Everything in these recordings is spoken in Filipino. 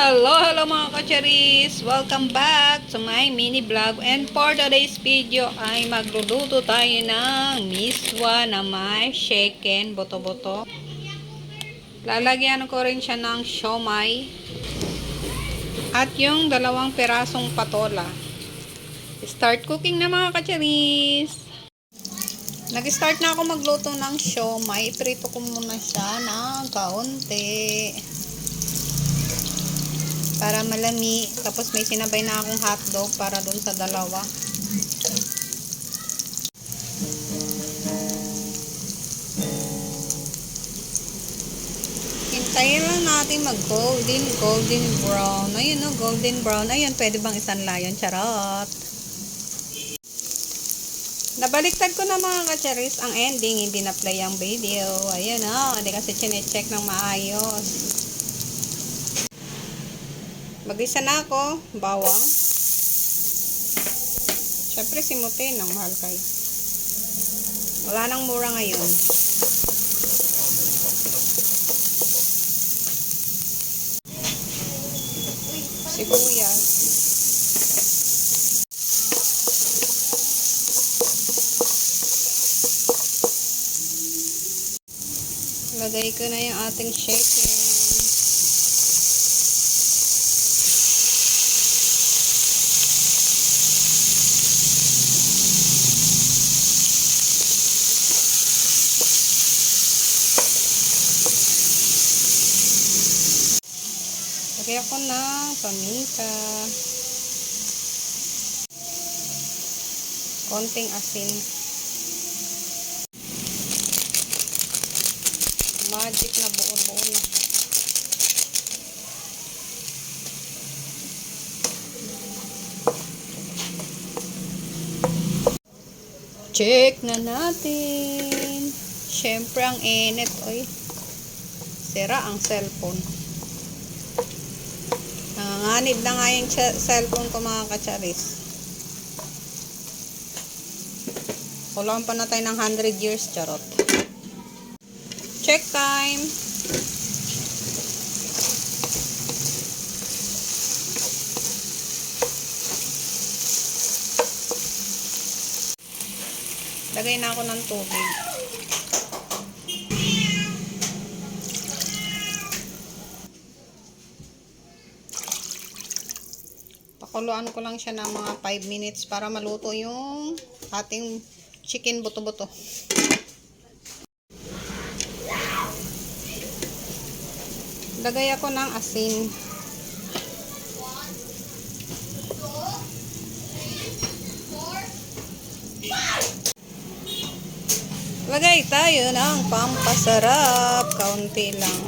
Hello mga kacharis! Welcome back to my mini vlog, and for today's video ay magluluto tayo ng miswa na may shaken boto-boto. Lalagyan ko rin siya ng siomay at yung 2 pirasong patola. Start cooking na mga kacharis! Nag-start na ako magluto ng siomay. Iprito ko muna siya ng kaunti para malami. Tapos may sinabay na akong hotdog para dun sa dalawa. Hintayin lang natin mag golden brown. Ayun o, golden brown. Ayun, pwede bang isanla yun? Charot. Nabaliktad ko na mga kacharis ang ending. Hindi na play ang video. Ayun o, hindi kasi chinecheck ng maayos. Mag-isa na ako, bawang. Syempre simutin ng mahal kayo. Wala nang mura ngayon. Sibuyas. Lagay ko na yung ating shaken. Lagay ako ng paminta, konting asin, magic na buo-buo na. Check na natin. Syempre ang init, oy. Sira ang cellphone. Nanganganib na nga yung cellphone ko mga kacharis. Kulang pa na tayo ng 100 years, charot. Check time. Lagay na ako ng tubig. Pakuluan ko lang siya ng mga 5 minutes para maluto yung ating chicken buto-buto. Lagay ako ng asin. Lagay tayo ng pampasarap. Kaunti lang.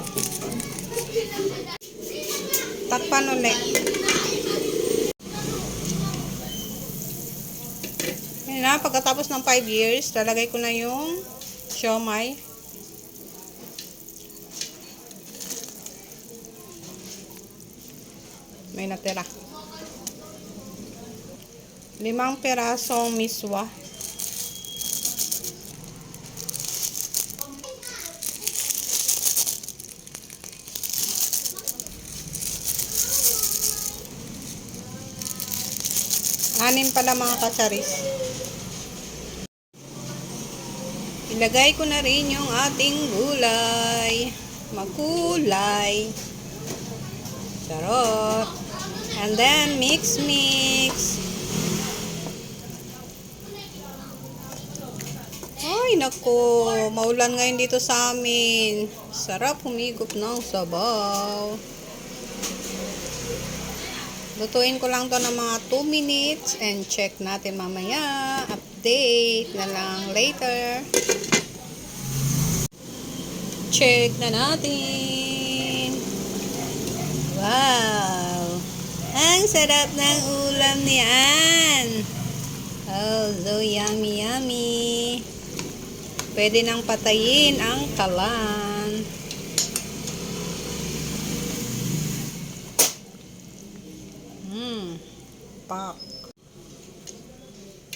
Takpan ulit. Yan na, pagkatapos ng 5 years, lalagay ko na yung siomay. May natira. 5 pirasong miswa. Anim pala mga kacharis. Ilagay ko na rin yung ating gulay. Magkulay. Charot. And then mix. Ay nako, maulan ngayon dito sa amin. Sarap humigop ng sabaw. Lutuin ko lang to ng mga 2 minutes and check natin mamaya. Update na lang later. Check na natin. Wow! Ang sarap ng ulam niyan. Oh, so yummy. Pwede nang patayin ang kalan. Pak.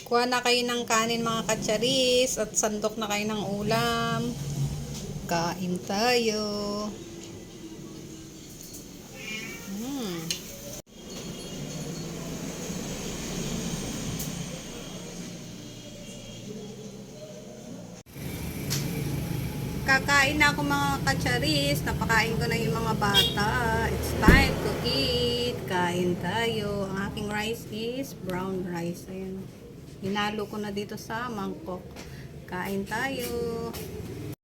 Kuha na kayo ng kanin mga kacharis at sandok na kayo ng ulam. Kain tayo. Kakain na ako mga kacharis. Napakain ko na yung mga bata. It's time to eat. Kain tayo. Ang aking rice is brown rice. Ayan. Hinalo ko na dito sa mangkok. Kain tayo.